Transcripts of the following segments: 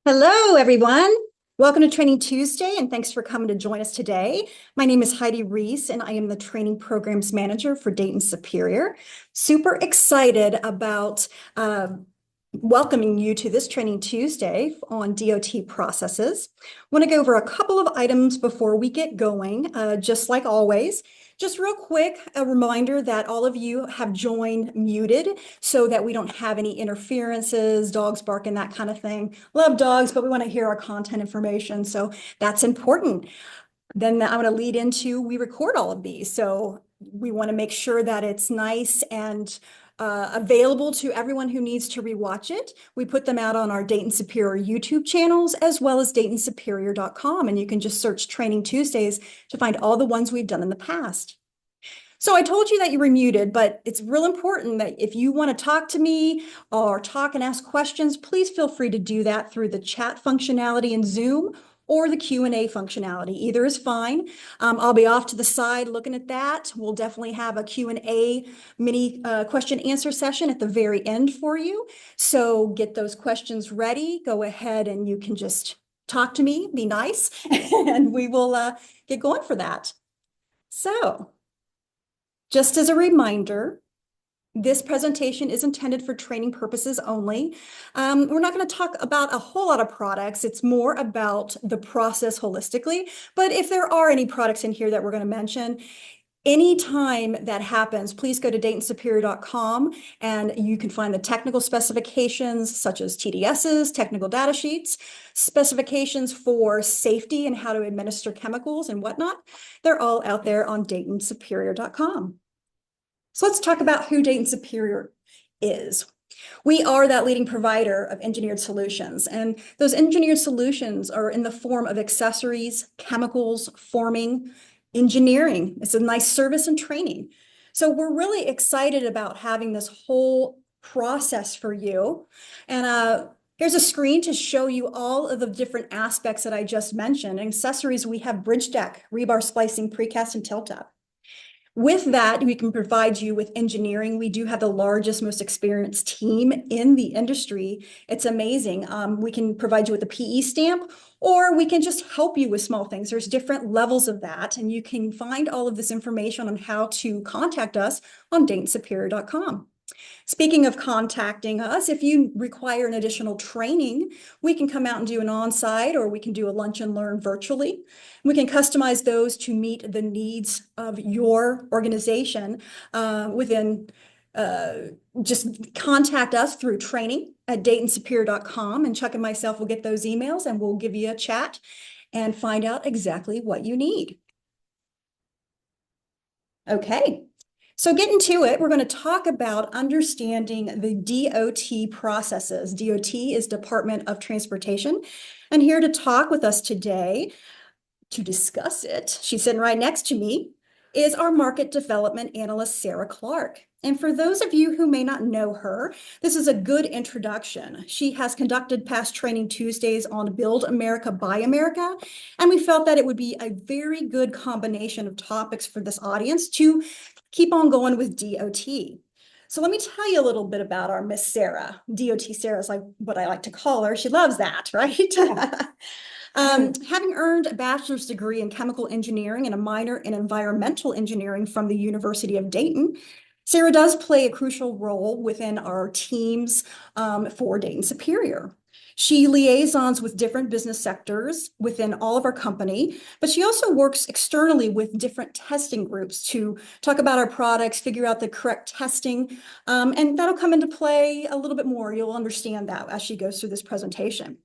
Hello, everyone. Welcome to Training Tuesday, and thanks for coming to join us today. My name is Heidi Reese, and I am the Training Programs Manager for Dayton Superior. Super excited about welcoming you to this Training Tuesday on DOT processes. I want to go over a couple of items before we get going, just like always. Just real quick, a reminder that all of you have joined muted so that we don't have any interferences, dogs barking, that kind of thing. Love dogs, but we want to hear our content information, so that's important. Then I'm going to lead into, we record all of these, so we want to make sure that it's nice and available to everyone who needs to rewatch it. We put them out on our Dayton Superior YouTube channels as well as DaytonSuperior.com, and you can just search Training Tuesdays to find all the ones we've done in the past. So I told you that you were muted, but it's real important that if you want to talk to me or talk and ask questions, please feel free to do that through the chat functionality in Zoom or the Q&A functionality. Either is fine. I'll be off to the side looking at that. We'll definitely have a Q&A mini question answer session at the very end for you. So get those questions ready. Go ahead and you can just talk to me, be nice, and we will get going for that. So just as a reminder, this presentation is intended for training purposes only. We're not going to talk about a whole lot of products. It's more about the process holistically. But if there are any products in here that we're going to mention, anytime that happens, please go to DaytonSuperior.com and you can find the technical specifications such as TDSs, technical data sheets, specifications for safety and how to administer chemicals and whatnot. They're all out there on DaytonSuperior.com. So let's talk about who Dayton Superior is. We are that leading provider of engineered solutions, and those engineered solutions are in the form of accessories, chemicals, forming, engineering. It's a nice service and training. So we're really excited about having this whole process for you. And here's a screen to show you all of the different aspects that I just mentioned. In accessories, we have bridge deck, rebar splicing, precast, and tilt-up. With that, we can provide you with engineering. We do have the largest, most experienced team in the industry. It's amazing. We can provide you with a PE stamp, or we can just help you with small things. There's different levels of that, and you can find all of this information on how to contact us on DaytonSuperior.com. Speaking of contacting us, if you require an additional training, we can come out and do an on-site, or we can do a lunch and learn virtually. We can customize those to meet the needs of your organization just contact us through training at DaytonSuperior.com, and Chuck and myself will get those emails and we'll give you a chat and find out exactly what you need. Okay. So getting to it, we're going to talk about understanding the DOT processes. DOT is Department of Transportation. And here to talk with us today, to discuss it, she's sitting right next to me, is our Market Development Analyst, Sarah Clark. And for those of you who may not know her, this is a good introduction. She has conducted past Training Tuesdays on Build America, Buy America, and we felt that it would be a very good combination of topics for this audience to keep on going with DOT. So let me tell you a little bit about our Miss Sarah. DOT Sarah is like what I like to call her. She loves that, right? Having earned a bachelor's degree in chemical engineering and a minor in environmental engineering from the University of Dayton, Sarah does play a crucial role within our teams for Dayton Superior. She liaisons with different business sectors within all of our company, but she also works externally with different testing groups to talk about our products, figure out the correct testing, and that'll come into play a little bit more. You'll understand that as she goes through this presentation.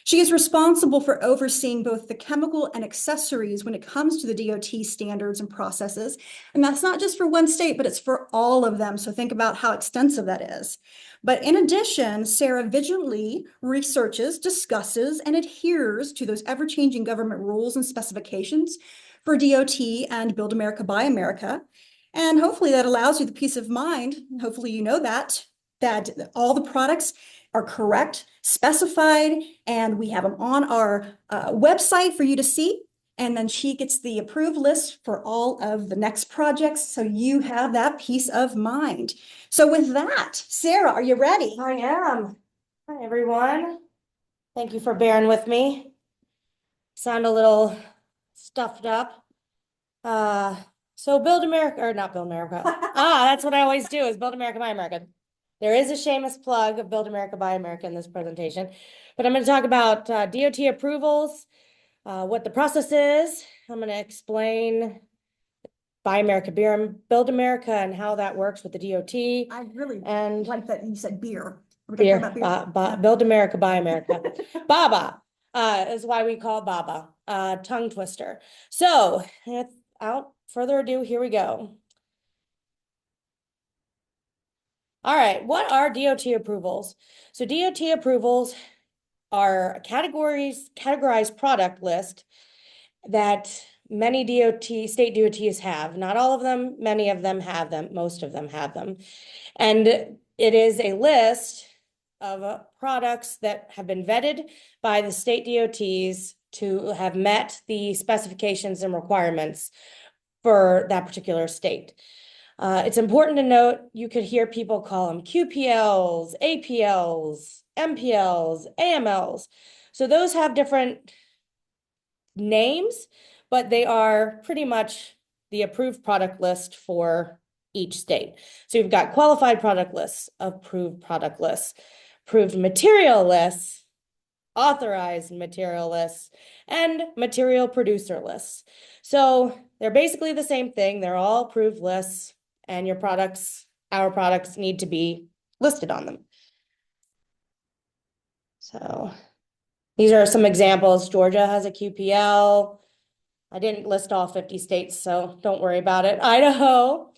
She is responsible for overseeing both the chemical and accessories when it comes to the DOT standards and processes. And that's not just for one state, but it's for all of them. So think about how extensive that is. But in addition, Sarah vigilantly researches, discusses, and adheres to those ever-changing government rules and specifications for DOT and Build America, Buy America. And hopefully that allows you the peace of mind, hopefully you know that all the products are correct, specified, and we have them on our website for you to see. And then she gets the approved list for all of the next projects, so you have that peace of mind. So with that, Sarah, are you ready? I am. Hi, everyone. Thank you for bearing with me. Sound a little stuffed up. So Build America, or not Build America. That's what I always do is Build America, Buy America. There is a shameless plug of Build America, Buy America in this presentation, but I'm going to talk about DOT approvals, what the process is. I'm going to explain Buy America, Build America, and how that works with the DOT. I really And like that you said beer. We're beer, talking about beer. Yeah. Build America, Buy America. Baba is why we call Baba, tongue twister. So without further ado, here we go. All right, what are DOT approvals? So DOT approvals are categorized product list that many state DOTs have. Not all of them, many of them have them, most of them have them. And it is a list of products that have been vetted by the state DOTs to have met the specifications and requirements for that particular state. It's important to note, you could hear people call them QPLs, APLs, MPLs, AMLs. So those have different names, but they are pretty much the approved product list for each state. So you've got qualified product lists, approved product lists, approved material lists, authorized material lists, and material producer lists. So they're basically the same thing. They're all approved lists, and your products, our products, need to be listed on them. So these are some examples. Georgia has a QPL. I didn't list all 50 states, so don't worry about it. Idaho.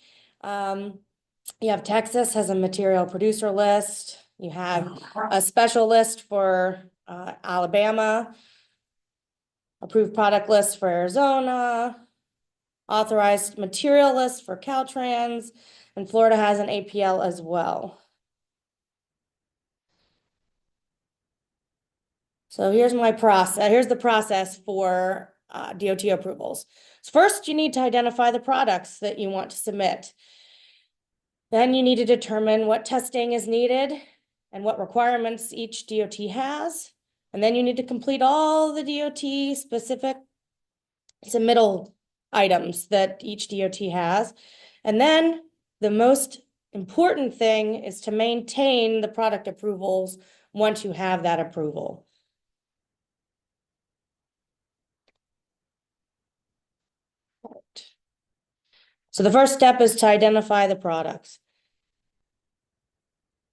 You have Texas has a material producer list. You have a special list for Alabama, approved product list for Arizona, authorized material list for Caltrans, and Florida has an APL as well. So here's my process. Here's the process for DOT approvals. First, you need to identify the products that you want to submit. Then you need to determine what testing is needed and what requirements each DOT has. And then you need to complete all the DOT specific submittal items that each DOT has. And then the most important thing is to maintain the product approvals once you have that approval. So the first step is to identify the products.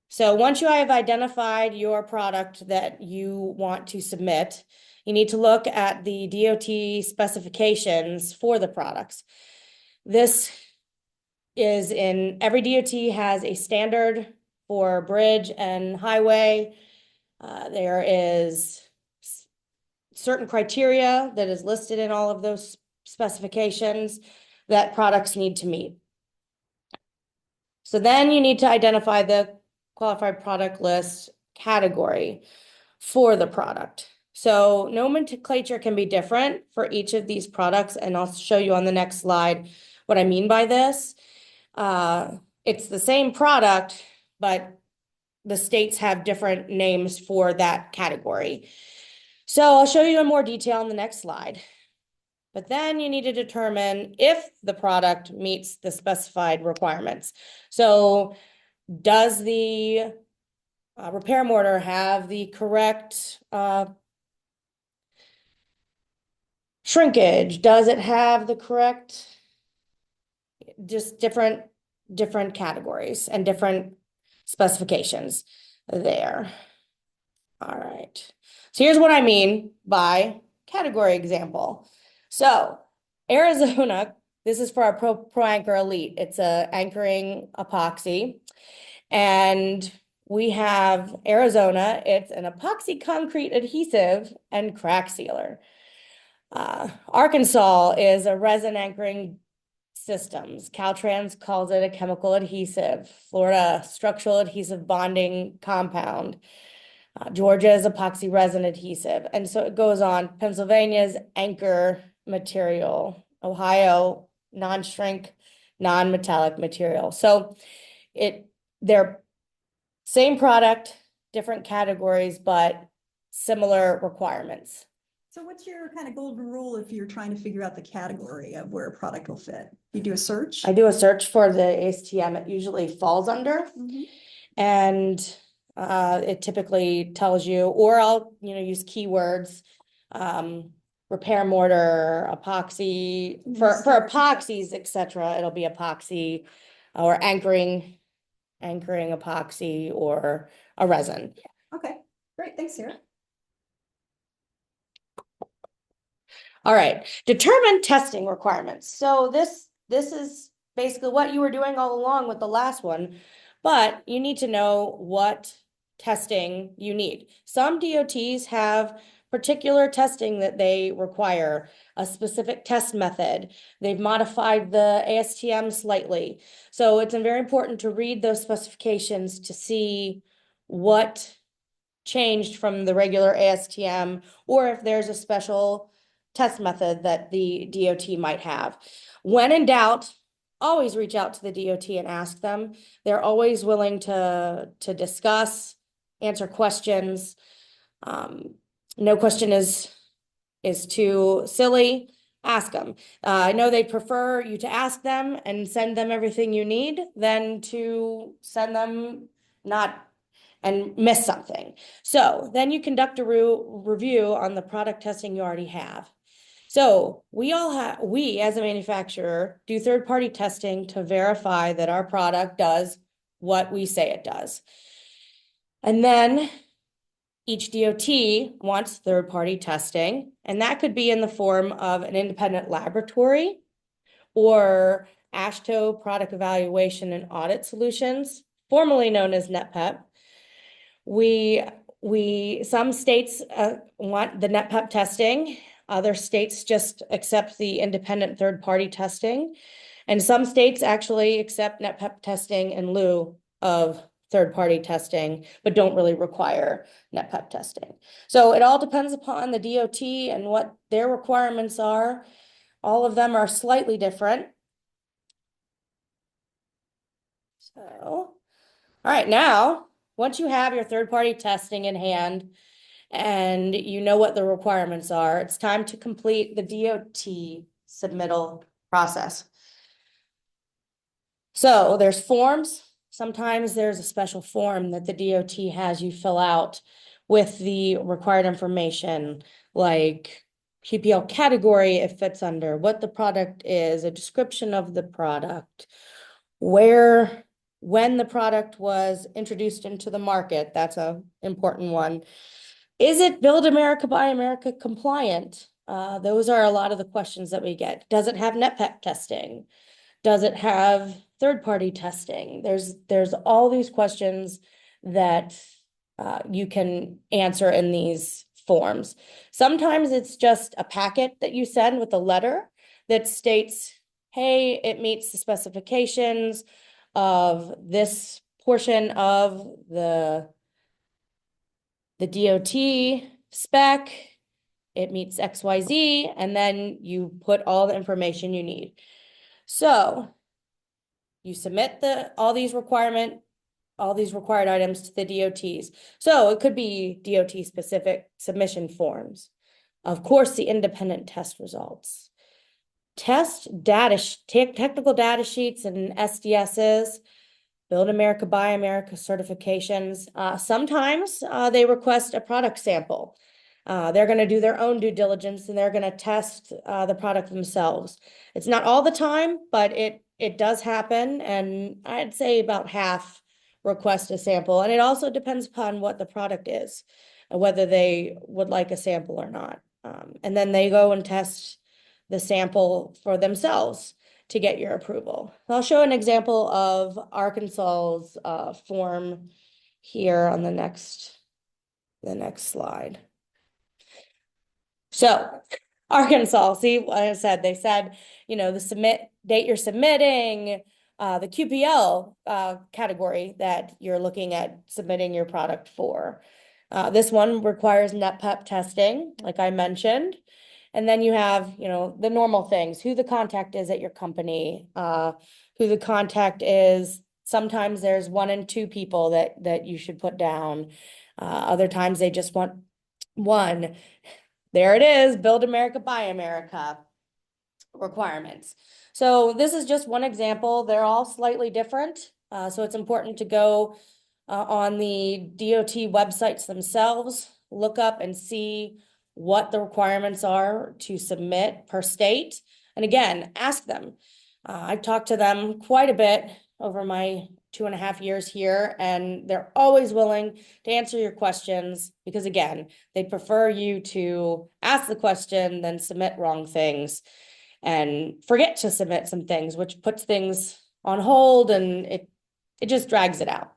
So once you have identified your product that you want to submit, you need to look at the DOT specifications for the products. This is in every DOT has a standard for bridge and highway. There is certain criteria that is listed in all of those specifications that products need to meet. So then you need to identify the qualified product list category for the product. So nomenclature can be different for each of these products, and I'll show you on the next slide what I mean by this. It's the same product, but the states have different names for that category. So I'll show you in more detail in the next slide. But then you need to determine if the product meets the specified requirements. So does the repair mortar have the correct shrinkage? Does it have the correct, just different categories and different specifications there. All right. So here's what I mean by category example. So Arizona, this is for our Pro Anchor Elite. It's a anchoring epoxy. And we have Arizona. It's an epoxy concrete adhesive and crack sealer. Arkansas is a resin anchoring systems. Caltrans calls it a chemical adhesive. Florida, structural adhesive bonding compound. Georgia is epoxy resin adhesive. And so it goes on. Pennsylvania's anchor material. Ohio, non-shrink, non-metallic material. So they're same product, different categories, but similar requirements. So what's your kind of golden rule if you're trying to figure out the category of where a product will fit? You do a search? I do a search for the ASTM it usually falls under. And it typically tells you, or I'll, use keywords, repair mortar, epoxy, for epoxies, etc. It'll be epoxy or anchoring epoxy or a resin. Okay, great. Thanks, Sarah. All right, determine testing requirements. So this is basically what you were doing all along with the last one, but you need to know what testing you need. Some DOTs have particular testing that they require, a specific test method. They've modified the ASTM slightly. So it's very important to read those specifications to see what changed from the regular ASTM, or if there's a special test method that the DOT might have. When in doubt, always reach out to the DOT and ask them. They're always willing to discuss, answer questions. No question is too silly. Ask them. I know they prefer you to ask them and send them everything you need than to send them not and miss something. So then you conduct a review on the product testing you already have. So we as a manufacturer do third-party testing to verify that our product does what we say it does. And then each DOT wants third-party testing, and that could be in the form of an independent laboratory or AASHTO Product Evaluation and Audit Solutions, formerly known as NetPep. Some states want the NetPep testing. Other states just accept the independent third-party testing. And some states actually accept NetPep testing in lieu of third-party testing, but don't really require NetPep testing. So it all depends upon the DOT and what their requirements are. All of them are slightly different. So, all right, now, once you have your third-party testing in hand and you know what the requirements are, it's time to complete the DOT submittal process. So there's forms. Sometimes there's a special form that the DOT has you fill out with the required information, like PPL category it fits under, what the product is, a description of the product, when the product was introduced into the market. That's an important one. Is it Build America, Buy America compliant? Those are a lot of the questions that we get. Does it have NetPep testing? Does it have third-party testing? There's all these questions that you can answer in these forms. Sometimes it's just a packet that you send with a letter that states, hey, it meets the specifications of this portion of the DOT spec, it meets XYZ, and then you put all the information you need. So you submit all these required items to the DOTs. So it could be DOT specific submission forms. Of course, the independent test results. Technical data sheets and SDSs, Build America, Buy America certifications. Sometimes they request a product sample. They're going to do their own due diligence and they're going to test the product themselves. It's not all the time, but it does happen. And I'd say about half request a sample. And it also depends upon what the product is, whether they would like a sample or not. And then they go and test the sample for themselves to get your approval. I'll show an example of Arkansas's form here on the next slide. So Arkansas, see what I said? They said, the submit date you're submitting, the QPL category that you're looking at submitting your product for. This one requires NetPep testing, like I mentioned. And then you have, the normal things, who the contact is at your company, who the contact is. Sometimes there's 1 and 2 people that you should put down. Other times they just want One, there it is, Build America, Buy America requirements. So this is just one example. They're all slightly different. So it's important to go on the DOT websites themselves, look up and see what the requirements are to submit per state. And again, ask them. I've talked to them quite a bit over my 2.5 years here, and they're always willing to answer your questions because, again, they prefer you to ask the question than submit wrong things and forget to submit some things, which puts things on hold and it just drags it out.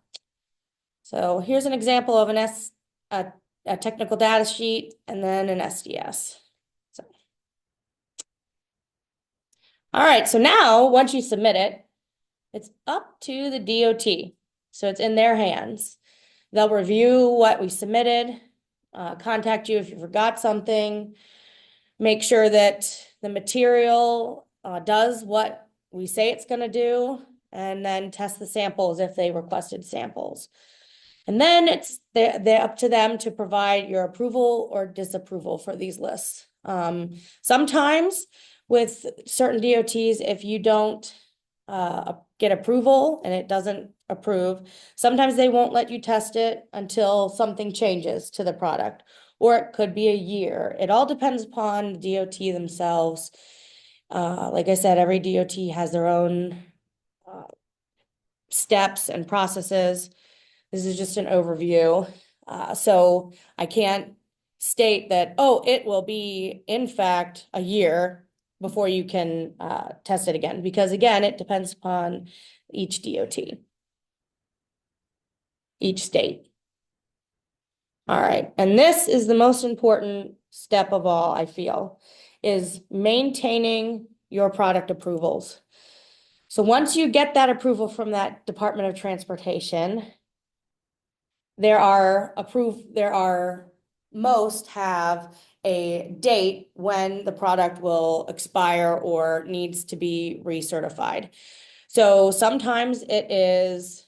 So here's an example of a technical data sheet and then an SDS. So, all right, so now once you submit it, it's up to the DOT. So it's in their hands. They'll review what we submitted, contact you if you forgot something, make sure that the material does what we say it's going to do, and then test the samples if they requested samples. And then they're up to them to provide your approval or disapproval for these lists. Sometimes with certain DOTs, if you don't get approval and it doesn't approve, sometimes they won't let you test it until something changes to the product, or it could be a year. It all depends upon the DOT themselves. Like I said, every DOT has their own steps and processes. This is just an overview. So I can't state that, oh, it will be in fact a year before you can test it again, because again, it depends upon each DOT, each state. All right, and this is the most important step of all, I feel, is maintaining your product approvals. So once you get that approval from that Department of Transportation, most have a date when the product will expire or needs to be recertified. So sometimes it is,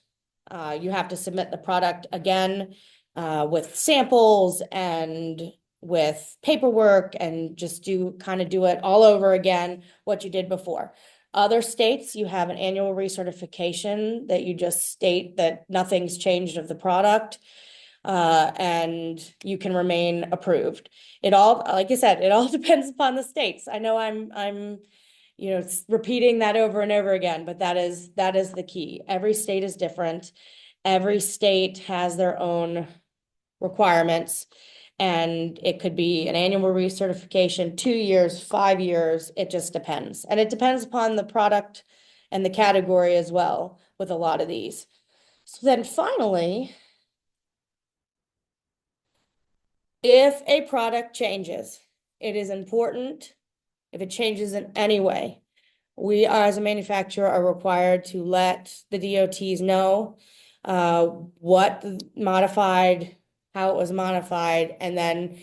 you have to submit the product again with samples and with paperwork and just do it all over again, what you did before. Other states, you have an annual recertification that you just state that nothing's changed of the product, and you can remain approved. It all, like I said, it all depends upon the states. I know I'm repeating that over and over again, but that is the key. Every state is different. Every state has their own requirements, and it could be an annual recertification, 2 years, 5 years. It just depends. And it depends upon the product and the category as well with a lot of these. So then finally, if a product changes, it is important, if it changes in any way, we as a manufacturer are required to let the DOTs know what modified, how it was modified, and then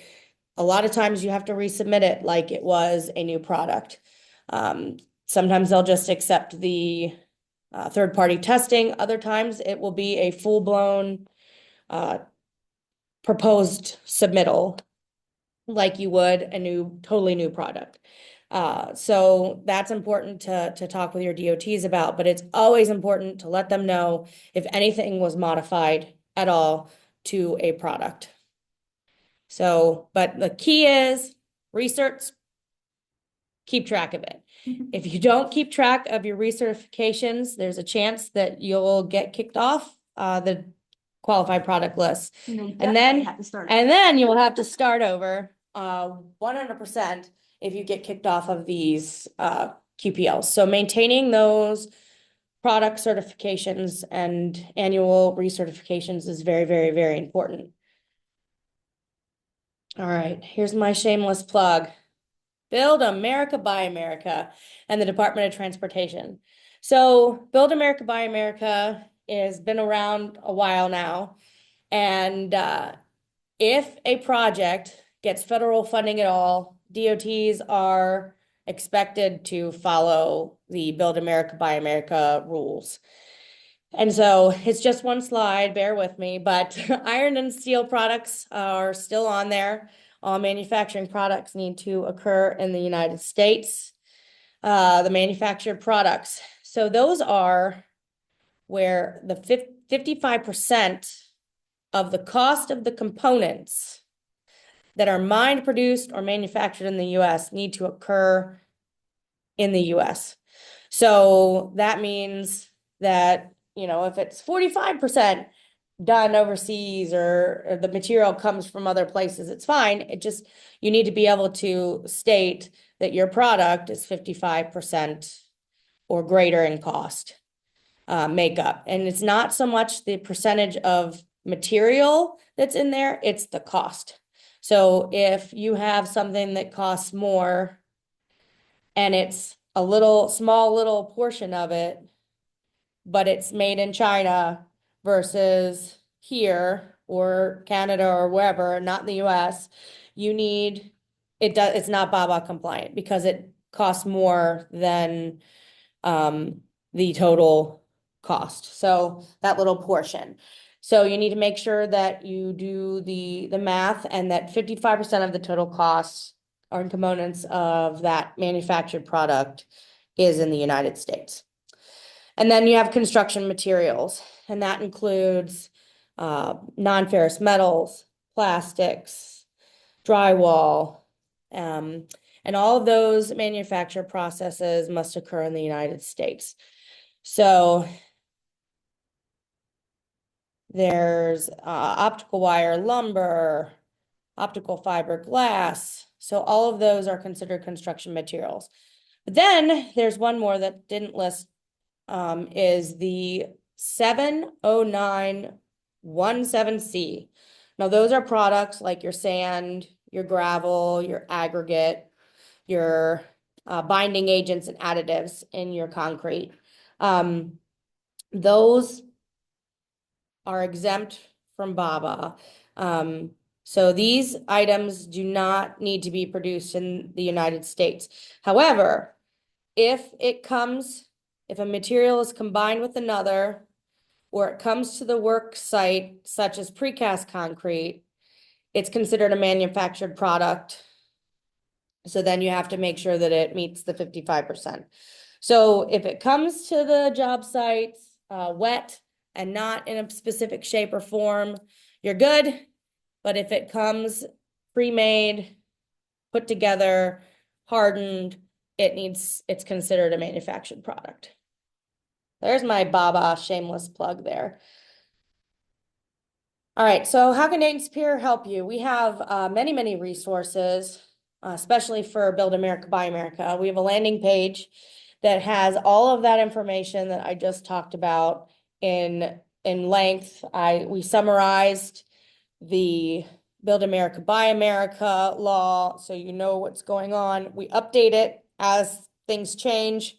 a lot of times you have to resubmit it like it was a new product. Sometimes they'll just accept the third-party testing. Other times it will be a full-blown proposed submittal like you would a totally new product. So that's important to talk with your DOTs about, but it's always important to let them know if anything was modified at all to a product. So, but the key is research, keep track of it. If you don't keep track of your recertifications, there's a chance that you'll get kicked off the qualified product list. And then you will have to start over 100% if you get kicked off of these QPLs. So maintaining those product certifications and annual recertifications is very, very, very important. All right, here's my shameless plug. Build America, Buy America, and the Department of Transportation. So Build America, Buy America has been around a while now. And if a project gets federal funding at all, DOTs are expected to follow the Build America, Buy America rules. And so it's just one slide, bear with me, but iron and steel products are still on there. All manufacturing products need to occur in the United States. The manufactured products. So those are where the 55% of the cost of the components that are mined, produced, or manufactured in the US need to occur in the US. So that means that, if it's 45% done overseas or the material comes from other places, it's fine. You need to be able to state that your product is 55% or greater in cost makeup. And it's not so much the percentage of material that's in there, it's the cost. So if you have something that costs more and it's a small little portion of it, but it's made in China versus here or Canada or wherever, not in the US, it's not BABA compliant because it costs more than the total cost. So that little portion. So you need to make sure that you do the math and that 55% of the total costs or components of that manufactured product is in the United States. And then you have construction materials, and that includes non-ferrous metals, plastics, drywall, and all of those manufacture processes must occur in the United States. So there's optical wire, lumber, optical fiber glass. So all of those are considered construction materials. But then there's one more that didn't list is the 70917C. Now those are products like your sand, your gravel, your aggregate, your binding agents and additives in your concrete. Those are exempt from BABA. So these items do not need to be produced in the United States. However, if a material is combined with another, or it comes to the work site, such as precast concrete, it's considered a manufactured product. So then you have to make sure that it meets the 55%. So if it comes to the job site wet and not in a specific shape or form, you're good. But if it comes pre-made, put together, hardened, it's considered a manufactured product. There's my BABA shameless plug there. All right, so how can Dayton Superior help you? We have many, many resources, especially for Build America, Buy America. We have a landing page that has all of that information that I just talked about in length. We summarized the Build America, Buy America law, so you know what's going on. We update it as things change.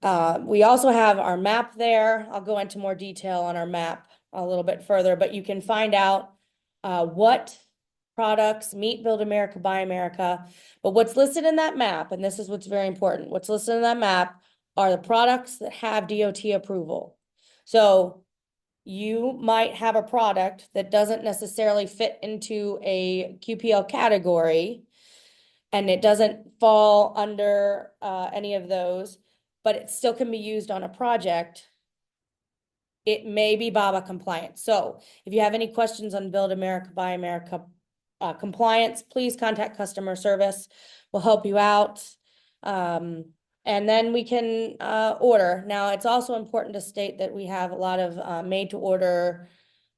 We also have our map there. I'll go into more detail on our map a little bit further, but you can find out what products meet Build America, Buy America. But what's listed in that map, and this is what's very important, what's listed in that map are the products that have DOT approval. So you might have a product that doesn't necessarily fit into a QPL category, and it doesn't fall under any of those, but it still can be used on a project. It may be BABA compliant. So if you have any questions on Build America, Buy America compliance, please contact customer service. We'll help you out. And then we can order. Now, it's also important to state that we have a lot of made-to-order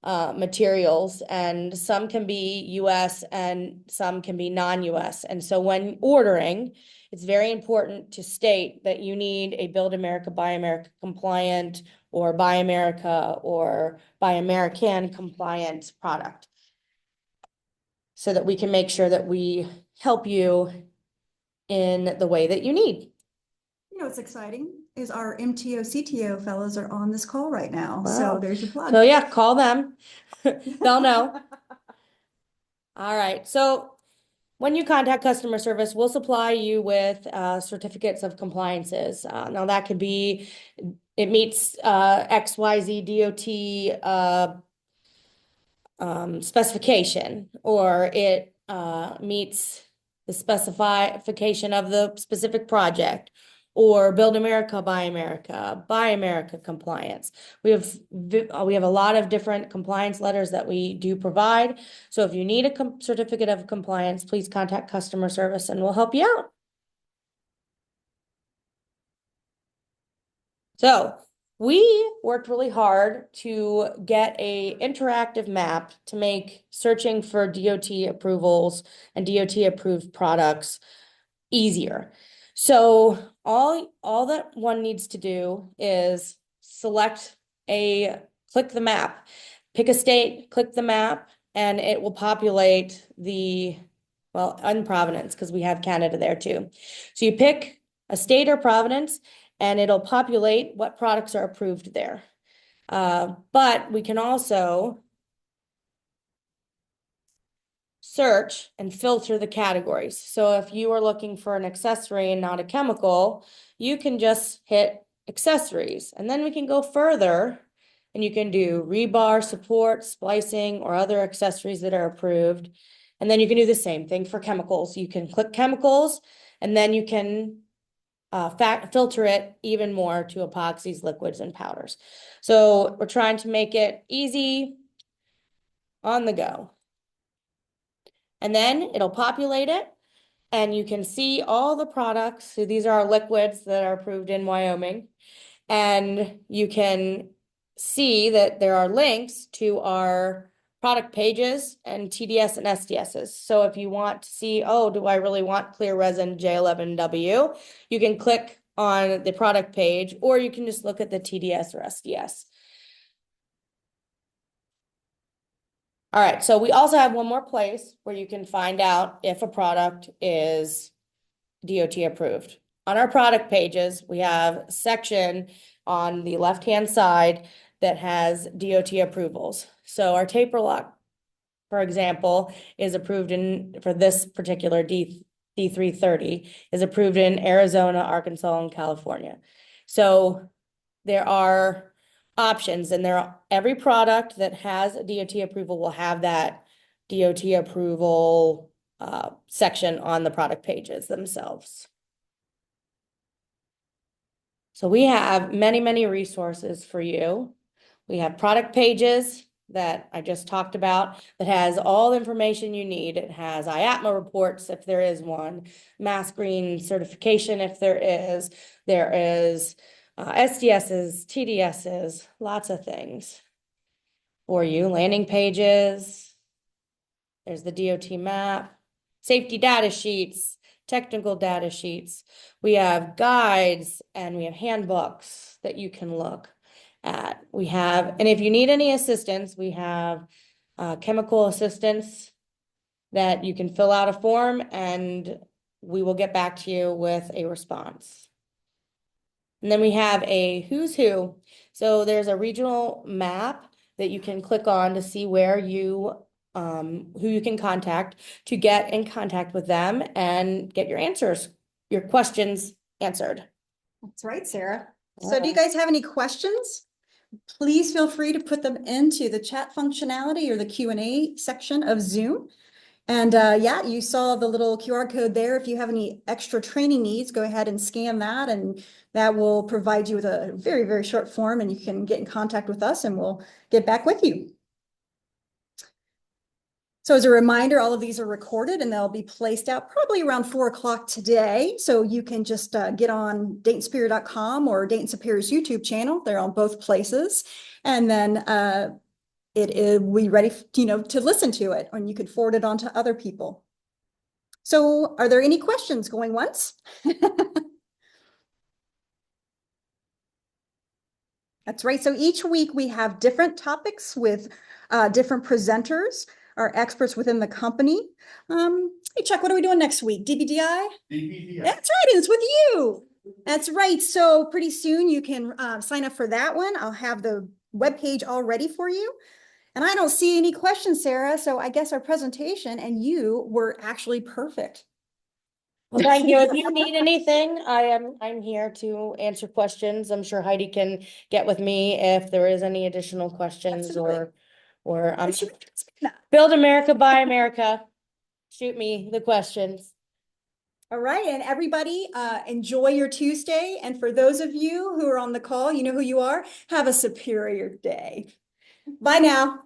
materials, and some can be US and some can be non-US. And so when ordering, it's very important to state that you need a Build America, Buy America compliant or Buy America or Buy American compliant product, so that we can make sure that we help you in the way that you need. You know what's exciting is our MTO, CTO fellows are on this call right now. Wow. So there's your plug. So yeah, call them. They'll know. All right. So when you contact customer service, we'll supply you with certificates of compliances. Now that could be it meets XYZ DOT specification, or it meets the specification of the specific project, or Build America, Buy America compliance. We have a lot of different compliance letters that we do provide. So if you need a certificate of compliance, please contact customer service and we'll help you out. So we worked really hard to get a interactive map to make searching for DOT approvals and DOT approved products easier. So all that one needs to do is click the map, pick a state, click the map, and it will populate in Providence, because we have Canada there too. So you pick a state or province, and it'll populate what products are approved there. But we can also search and filter the categories. So if you are looking for an accessory and not a chemical, you can just hit accessories, and then we can go further and you can do rebar, support, splicing, or other accessories that are approved. And then you can do the same thing for chemicals. You can click chemicals, and then you can filter it even more to epoxies, liquids, and powders. So we're trying to make it easy on the go. And then it'll populate it, and you can see all the products. So these are our liquids that are approved in Wyoming. And you can see that there are links to our product pages and TDS and SDSs. So if you want to see, oh, do I really want clear resin J11W? You can click on the product page, or you can just look at the TDS or SDS. All right, so we also have one more place where you can find out if a product is DOT approved. On our product pages, we have a section on the left-hand side that has DOT approvals. So our taper lock, for example, is approved for this particular D330 is approved in Arizona, Arkansas, and California. So there are options, and every product that has a DOT approval will have that DOT approval section on the product pages themselves. So we have many, many resources for you. We have product pages that I just talked about that has all the information you need. It has IAPMA reports, if there is one, mass green certification, if there is SDSs, TDSs, lots of things for you. Landing pages, there's the DOT map, safety data sheets, technical data sheets. We have guides and we have handbooks that you can look at. And if you need any assistance, we have chemical assistance that you can fill out a form and we will get back to you with a response. And then we have a who's who. So there's a regional map that you can click on to see where who you can contact to get in contact with them and get your questions answered. That's right, Sarah. So do you guys have any questions? Please feel free to put them into the chat functionality or the Q&A section of Zoom. And yeah, you saw the little QR code there. If you have any extra training needs, go ahead and scan that, and that will provide you with a very, very short form, and you can get in contact with us and we'll get back with you. So as a reminder, all of these are recorded and they'll be placed out probably around 4 o'clock today. So you can just get on DaytonSuperior.com or Dayton Superior's YouTube channel. They're on both places. And then we ready, to listen to it, and you could forward it on to other people. So are there any questions going once? That's right. So each week we have different topics with different presenters, our experts within the company. Hey, Chuck, what are we doing next week? DBDI? DBDI. That's right. It's with you. That's right. So pretty soon you can sign up for that one. I'll have the webpage all ready for you. And I don't see any questions, Sarah. So I guess our presentation and you were actually perfect. Well, thank you. If you need anything, I'm here to answer questions. I'm sure Heidi can get with me if there is any additional questions Absolutely. or Let's expand that. Build America, Buy America. Shoot me the questions. All right, and everybody, enjoy your Tuesday. And for those of you who are on the call, you know who you are. Have a superior day. Bye now.